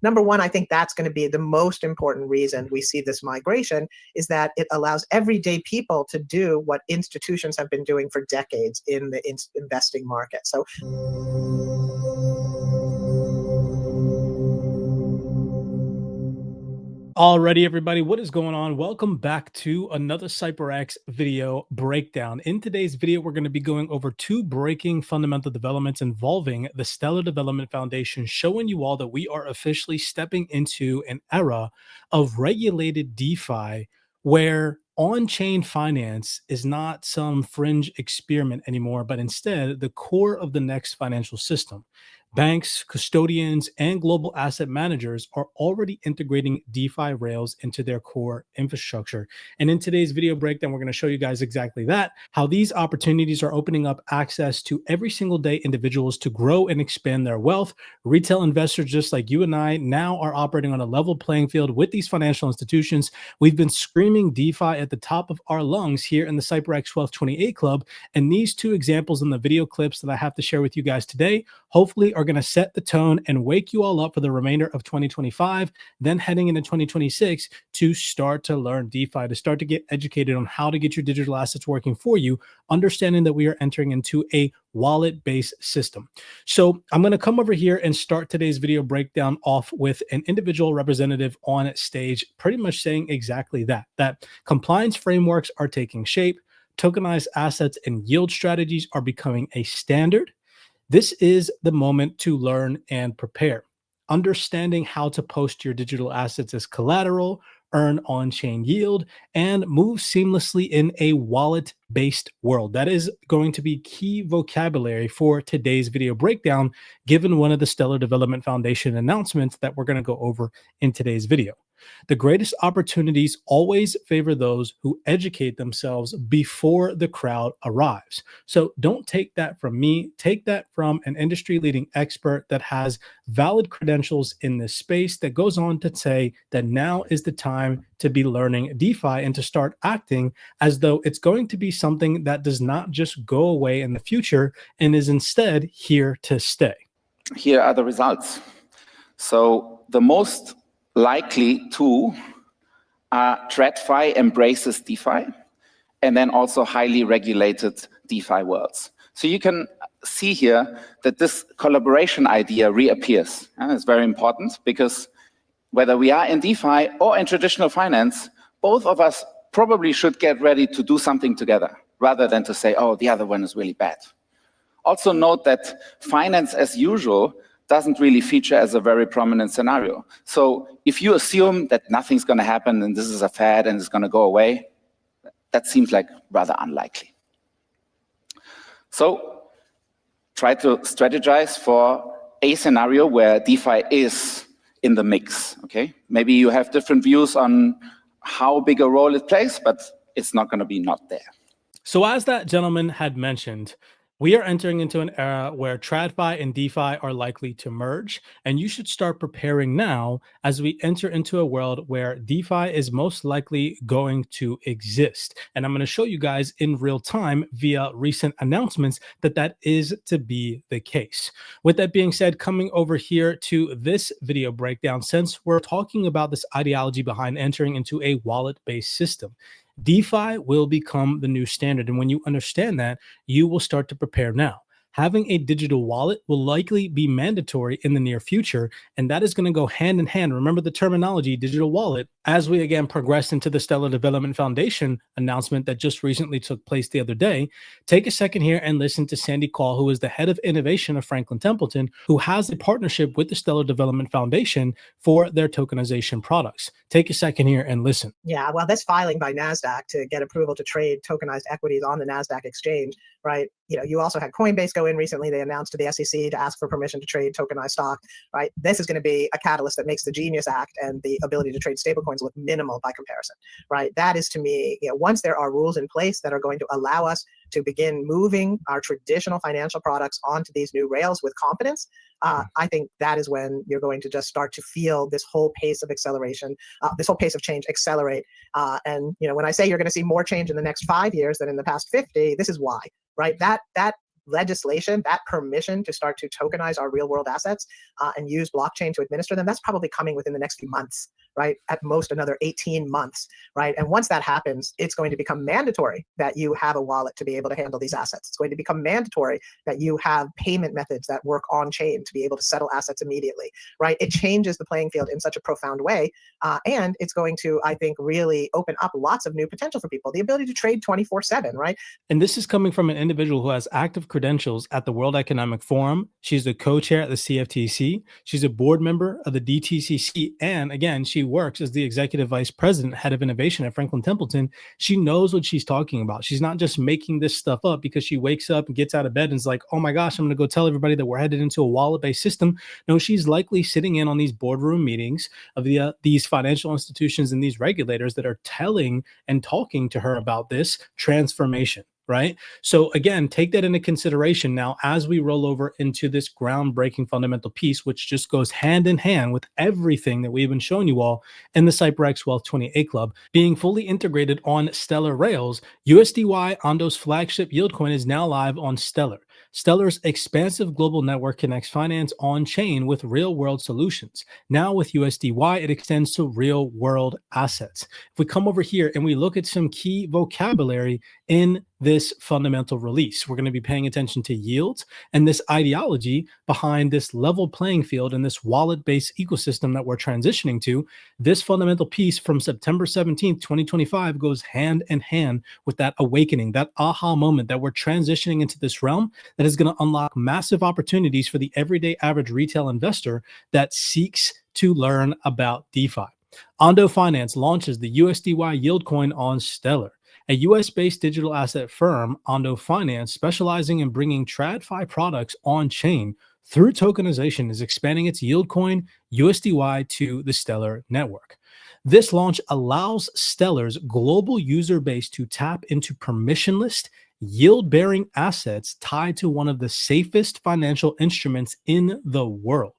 number one, I think that's going to be the most important reason we see this migration, is that it allows everyday people to do what institutions have been doing for decades in the investing market. So Alrighty, everybody, what is going on? Welcome back to another CYPRX video breakdown. In today's video, we're going to be going over two breaking fundamental developments involving the Stellar Development Foundation, showing you all that we are officially stepping into an era of regulated DeFi where on-chain finance is not some fringe experiment anymore, but instead the core of the next financial system. Banks, custodians, and global asset managers are already integrating DeFi rails into their core infrastructure. And in today's video breakdown, we're going to show you guys exactly that, how these opportunities are opening up access to every single day individuals to grow and expand their wealth. Retail investors just like you and I now are operating on a level playing field with these financial institutions. We've been screaming DeFi at the top of our lungs here in the CYPRX 1228 Club. And these two examples in the video clips that I have to share with you guys today, hopefully are going to set the tone and wake you all up for the remainder of 2025, then heading into 2026 to start to learn DeFi, to start to get educated on how to get your digital assets working for you, understanding that we are entering into a wallet-based system. So I'm going to come over here and start today's video breakdown off with an individual representative on stage, pretty much saying exactly that compliance frameworks are taking shape, tokenized assets and yield strategies are becoming a standard. This is the moment to learn and prepare. Understanding how to post your digital assets as collateral, earn on-chain yield, and move seamlessly in a wallet-based world. That is going to be key vocabulary for today's video breakdown, given one of the Stellar Development Foundation announcements that we're going to go over in today's video. The greatest opportunities always favor those who educate themselves before the crowd arrives. So don't take that from me. Take that from an industry-leading expert that has valid credentials in this space, that goes on to say that now is the time to be learning DeFi and to start acting as though it's going to be something that does not just go away in the future and is instead here to stay. Here are the results. So the most likely two are TradFi embraces DeFi, and then also highly regulated DeFi worlds. So you can see here that this collaboration idea reappears. And it's very important because whether we are in DeFi or in traditional finance, both of us probably should get ready to do something together rather than to say, oh, the other one is really bad. Also note that finance as usual doesn't really feature as a very prominent scenario. So if you assume that nothing's going to happen and this is a fad and it's going to go away, that seems like rather unlikely. So try to strategize for a scenario where DeFi is in the mix. Okay, maybe you have different views on how big a role it plays, but it's not going to be not there. So as that gentleman had mentioned, we are entering into an era where TradFi and DeFi are likely to merge, and you should start preparing now as we enter into a world where DeFi is most likely going to exist. And I'm going to show you guys in real time via recent announcements that that is to be the case. With that being said, coming over here to this video breakdown, since we're talking about this ideology behind entering into a wallet-based system, DeFi will become the new standard. And when you understand that, you will start to prepare now. Having a digital wallet will likely be mandatory in the near future, and that is going to go hand in hand. Remember the terminology, digital wallet, as we again progress into the Stellar Development Foundation announcement that just recently took place the other day. Take a second here and listen to Sandy Call, who is the head of innovation of Franklin Templeton, who has a partnership with the Stellar Development Foundation for their tokenization products. Take a second here and listen. Yeah, well, this filing by NASDAQ to get approval to trade tokenized equities on the NASDAQ exchange, right? You also had Coinbase go in recently. They announced to the SEC to ask for permission to trade tokenized stock, right? This is going to be a catalyst that makes the Genius Act and the ability to trade stablecoins look minimal by comparison, right? That is, to me, once there are rules in place that are going to allow us to begin moving our traditional financial products onto these new rails with confidence, I think that is when you're going to just start to feel this whole pace of acceleration, this whole pace of change accelerate. And when I say you're going to see more change in the next 5 years than in the past 50, this is why, right? That legislation, that permission to start to tokenize our real world assets and use blockchain to administer them, that's probably coming within the next few months, right? At most another 18 months, right? And once that happens, it's going to become mandatory that you have a wallet to be able to handle these assets. It's going to become mandatory that you have payment methods that work on chain to be able to settle assets immediately, right? It changes the playing field in such a profound way. And it's going to, I think, really open up lots of new potential for people. The ability to trade 24/7, right? And this is coming from an individual who has active credentials at the World Economic Forum. She's the co-chair at the CFTC. She's a board member of the DTCC. And again, she works as the executive vice president, head of innovation at Franklin Templeton. She knows what she's talking about. She's not just making this stuff up because she wakes up and gets out of bed and is like, oh my gosh, I'm going to go tell everybody that we're headed into a wallet-based system. No, she's likely sitting in on these boardroom meetings of these financial institutions and these regulators that are telling and talking to her about this transformation. Right. So again, take that into consideration now as we roll over into this groundbreaking fundamental piece, which just goes hand in hand with everything that we've been showing you all in the CYPRX Wealth 28 Club. Being fully integrated on Stellar rails, USDY, Ondo's flagship yield coin, is now live on Stellar. Stellar's expansive global network connects finance on-chain with real-world solutions. Now with USDY, it extends to real-world assets. If we come over here and we look at some key vocabulary in this fundamental release, we're going to be paying attention to yields and this ideology behind this level playing field and this wallet-based ecosystem that we're transitioning to. This fundamental piece from September 17th, 2025 goes hand in hand with that awakening, that aha moment that we're transitioning into this realm that is going to unlock massive opportunities for the everyday average retail investor that seeks to learn about DeFi. Ondo Finance launches the USDY yield coin on Stellar. A US-based digital asset firm, Ondo Finance, specializing in bringing TradFi products on-chain through tokenization, is expanding its yield coin, USDY, to the Stellar network. This launch allows Stellar's global user base to tap into permissionless, yield-bearing assets tied to one of the safest financial instruments in the world.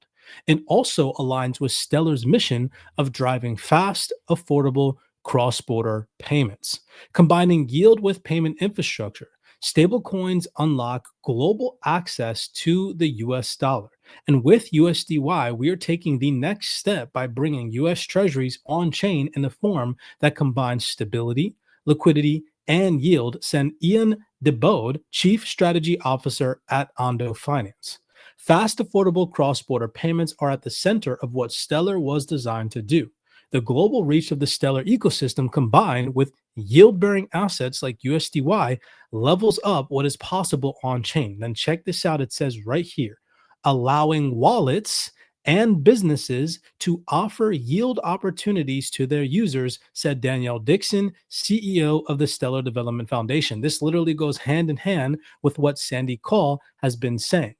It also aligns with Stellar's mission of driving fast, affordable, cross-border payments. Combining yield with payment infrastructure, stablecoins unlock global access to the US dollar. And with USDY, we are taking the next step by bringing US treasuries on-chain in a form that combines stability, liquidity, and yield, said Ian DeBode, Chief Strategy Officer at Ondo Finance. Fast, affordable cross-border payments are at the center of what Stellar was designed to do. The global reach of the Stellar ecosystem combined with yield-bearing assets like USDY levels up what is possible on-chain. Then check this out. It says right here, allowing wallets and businesses to offer yield opportunities to their users, said Danielle Dixon, CEO of the Stellar Development Foundation. This literally goes hand in hand with what Sandy Call has been saying.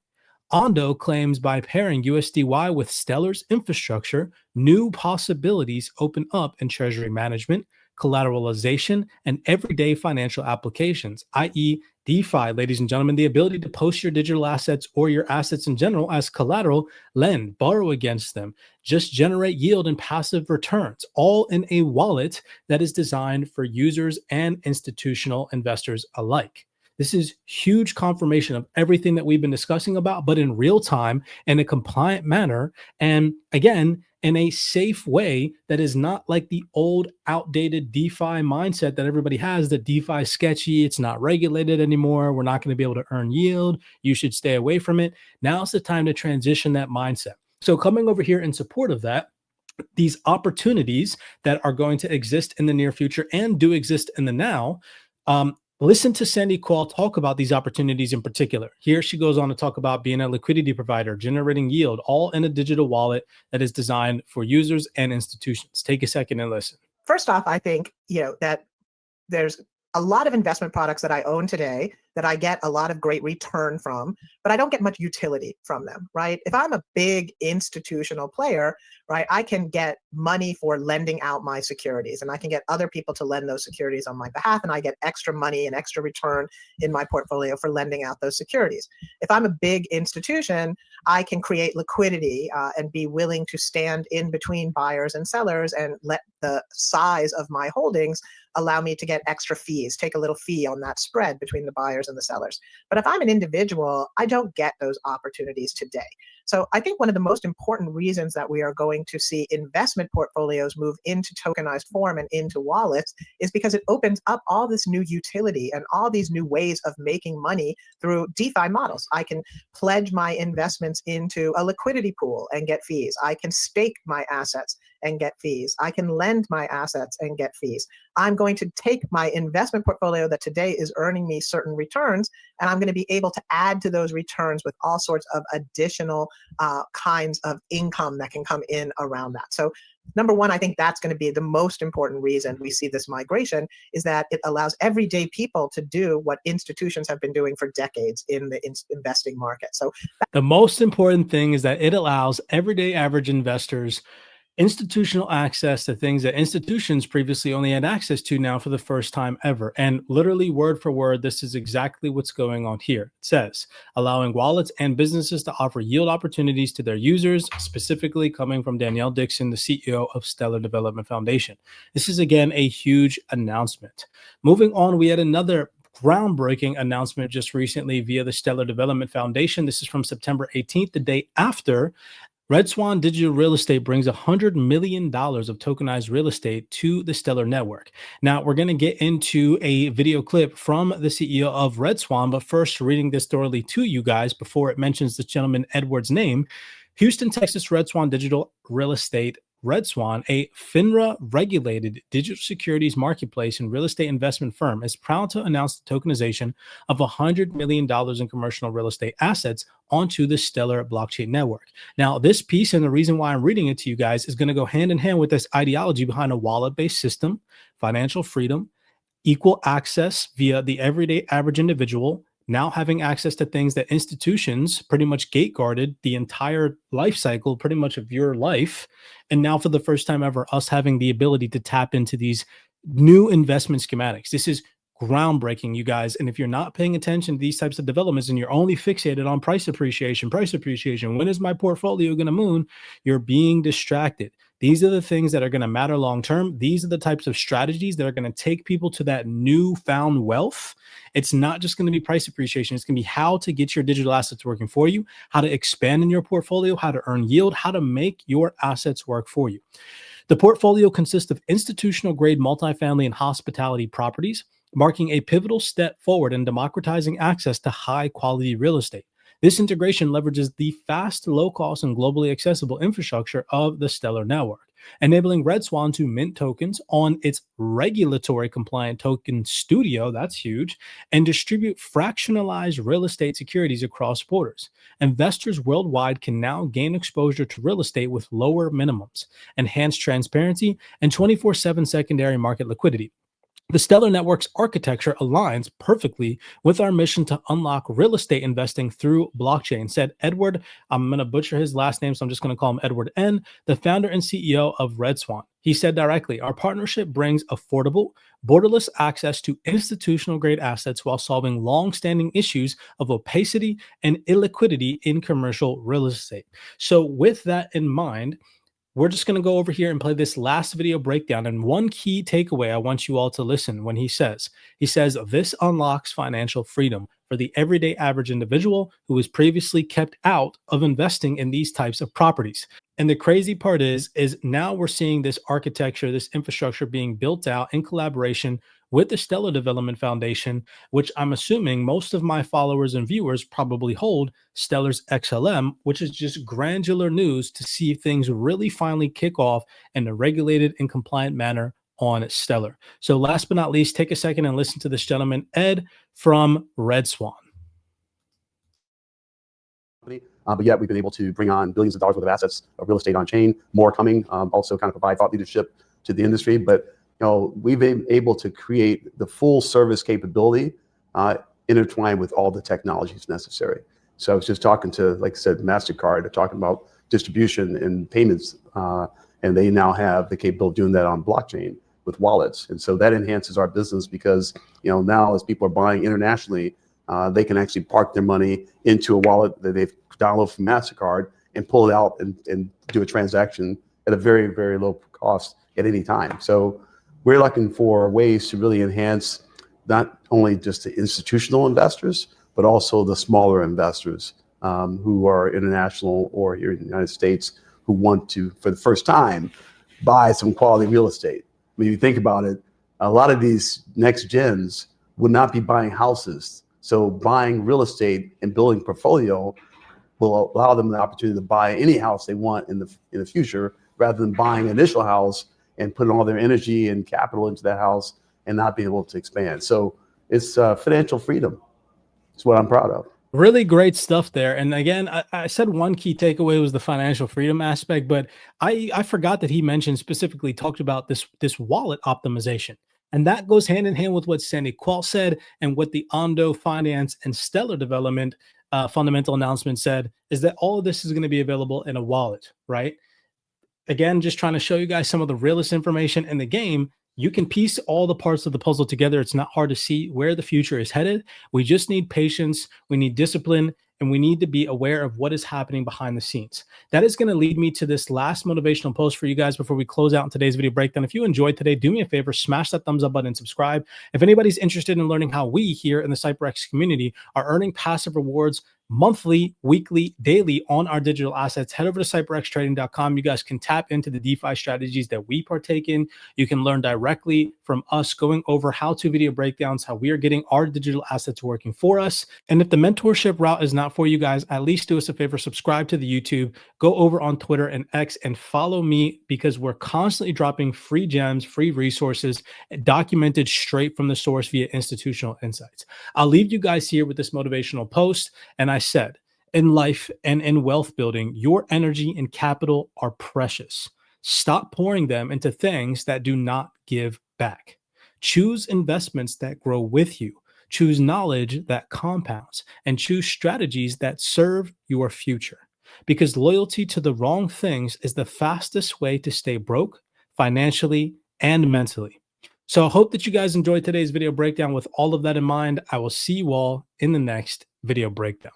Ondo claims by pairing USDY with Stellar's infrastructure, new possibilities open up in treasury management, collateralization, and everyday financial applications, i.e. DeFi, ladies and gentlemen, the ability to post your digital assets or your assets in general as collateral, lend, borrow against them, just generate yield and passive returns, all in a wallet that is designed for users and institutional investors alike. This is huge confirmation of everything that we've been discussing about, but in real time, in a compliant manner, and again, in a safe way that is not like the old outdated DeFi mindset that everybody has, that DeFi is sketchy, it's not regulated anymore, we're not going to be able to earn yield, you should stay away from it. Now's the time to transition that mindset. So coming over here in support of that, these opportunities that are going to exist in the near future and do exist in the now, listen to Sandy Call talk about these opportunities in particular. Here she goes on to talk about being a liquidity provider, generating yield, all in a digital wallet that is designed for users and institutions. Take a second and listen. First off, I think, that there's a lot of investment products that I own today that I get a lot of great return from, but I don't get much utility from them, right? If I'm a big institutional player, right, I can get money for lending out my securities, and I can get other people to lend those securities on my behalf, and I get extra money and extra return in my portfolio for lending out those securities. If I'm a big institution, I can create liquidity and be willing to stand in between buyers and sellers and let the size of my holdings allow me to get extra fees, take a little fee on that spread between the buyers buyers and the sellers. But if I'm an individual, I don't get those opportunities today. So I think one of the most important reasons that we are going to see investment portfolios move into tokenized form and into wallets is because it opens up all this new utility and all these new ways of making money through DeFi models. I can pledge my investments into a liquidity pool and get fees. I can stake my assets and get fees. I can lend my assets and get fees. I'm going to take my investment portfolio that today is earning me certain returns, and I'm going to be able to add to those returns with all sorts of additional kinds of income that can come in around that. So number one, I think that's going to be the most important reason we see this migration, is that it allows everyday people to do what institutions have been doing for decades in the investing market. So the most important thing is that it allows everyday average investors institutional access to things that institutions previously only had access to now for the first time ever. And literally word for word, this is exactly what's going on here. It says, allowing wallets and businesses to offer yield opportunities to their users, specifically coming from Danielle Dixon, the CEO of Stellar Development Foundation. This is, again, a huge announcement. Moving on, we had another groundbreaking announcement just recently via the Stellar Development Foundation. This is from September 18th, the day after Red Swan Digital Real Estate brings $100 million of tokenized real estate to the Stellar network. Now, we're going to get into a video clip from the CEO of Red Swan, but first, reading this thoroughly to you guys before it mentions this gentleman Edward's name. Houston, Texas Red Swan Digital Real Estate, Red Swan, a FINRA-regulated digital securities marketplace and real estate investment firm, is proud to announce the tokenization of $100 million in commercial real estate assets onto the Stellar blockchain network. Now, this piece, and the reason why I'm reading it to you guys, is going to go hand in hand with this ideology behind a wallet-based system, financial freedom, equal access via the everyday average individual, now having access to things that institutions pretty much gate guarded the entire life cycle, pretty much of your life. And now for the first time ever, us having the ability to tap into these new investment schematics. This is groundbreaking, you guys. And if you're not paying attention to these types of developments and you're only fixated on price appreciation, when is my portfolio going to moon? You're being distracted. These are the things that are going to matter long term. These are the types of strategies that are going to take people to that newfound wealth. It's not just going to be price appreciation. It's going to be how to get your digital assets working for you, how to expand in your portfolio, how to earn yield, how to make your assets work for you. The portfolio consists of institutional grade multifamily and hospitality properties, marking a pivotal step forward in democratizing access to high quality real estate. This integration leverages the fast, low-cost, and globally accessible infrastructure of the Stellar network, enabling Red Swan to mint tokens on its regulatory-compliant token studio, that's huge, and distribute fractionalized real estate securities across borders. Investors worldwide can now gain exposure to real estate with lower minimums, enhanced transparency, and 24/7 secondary market liquidity. The Stellar Network's architecture aligns perfectly with our mission to unlock real estate investing through blockchain, said Edward. I'm going to butcher his last name, so I'm just going to call him Edward N., the founder and CEO of Red Swan. He said directly, our partnership brings affordable, borderless access to institutional-grade assets while solving long-standing issues of opacity and illiquidity in commercial real estate. So with that in mind, we're just going to go over here and play this last video breakdown. And one key takeaway I want you all to listen when he says, this unlocks financial freedom for the everyday average individual who was previously kept out of investing in these types of properties. And the crazy part is now we're seeing this architecture, this infrastructure being built out in collaboration with the Stellar Development Foundation, which I'm assuming most of my followers and viewers probably hold Stellar's XLM, which is just granular news to see if things really finally kick off in a regulated and compliant manner on Stellar. So last but not least, take a second and listen to this gentleman, Ed from Red Swan. But yet we've been able to bring on billions of dollars worth of assets of real estate on chain, more coming, also kind of provide thought leadership to the industry. But we've been able to create the full service capability intertwined with all the technologies necessary. So I was just talking to, like I said, MasterCard, talking about distribution and payments, and they now have the capability of doing that on blockchain with wallets. And so that enhances our business because, now as people are buying internationally, they can actually park their money into a wallet that they've downloaded from MasterCard and pull it out and do a transaction at a very, very low cost at any time. So we're looking for ways to really enhance not only just the institutional investors, but also the smaller investors who are international or here in the United States who want to, for the first time, buy some quality real estate. When you think about it, a lot of these next gens would not be buying houses. So buying real estate and building portfolio will allow them the opportunity to buy any house they want in the future, rather than buying an initial house and putting all their energy and capital into that house and not being able to expand. So it's financial freedom. It's what I'm proud of. Really great stuff there. And again, I said one key takeaway was the financial freedom aspect, but I forgot that he mentioned specifically talked about this wallet optimization. And that goes hand in hand with what Sandy Qual said and what the Ondo Finance and Stellar Development fundamental announcement said, is that all of this is going to be available in a wallet, right? Again, just trying to show you guys some of the realest information in the game. You can piece all the parts of the puzzle together. It's not hard to see where the future is headed. We just need patience. We need discipline, and we need to be aware of what is happening behind the scenes. That is going to lead me to this last motivational post for you guys before we close out in today's video breakdown. If you enjoyed today, do me a favor, smash that thumbs up button and subscribe. If anybody's interested in learning how we here in the CYPRX community are earning passive rewards monthly, weekly, daily on our digital assets, head over to CYPRXtrading.com. You guys can tap into the DeFi strategies that we partake in. You can learn directly from us going over how-to video breakdowns, how we are getting our digital assets working for us. And if the mentorship route is not for you guys, at least do us a favor, subscribe to the YouTube, go over on Twitter and X and follow me, because we're constantly dropping free gems, free resources, documented straight from the source via institutional insights. I'll leave you guys here with this motivational post. And I said, in life and in wealth building, your energy and capital are precious. Stop pouring them into things that do not give back. Choose investments that grow with you. Choose knowledge that compounds, and choose strategies that serve your future. Because loyalty to the wrong things is the fastest way to stay broke financially and mentally. So I hope that you guys enjoyed today's video breakdown. With all of that in mind, I will see you all in the next video breakdown.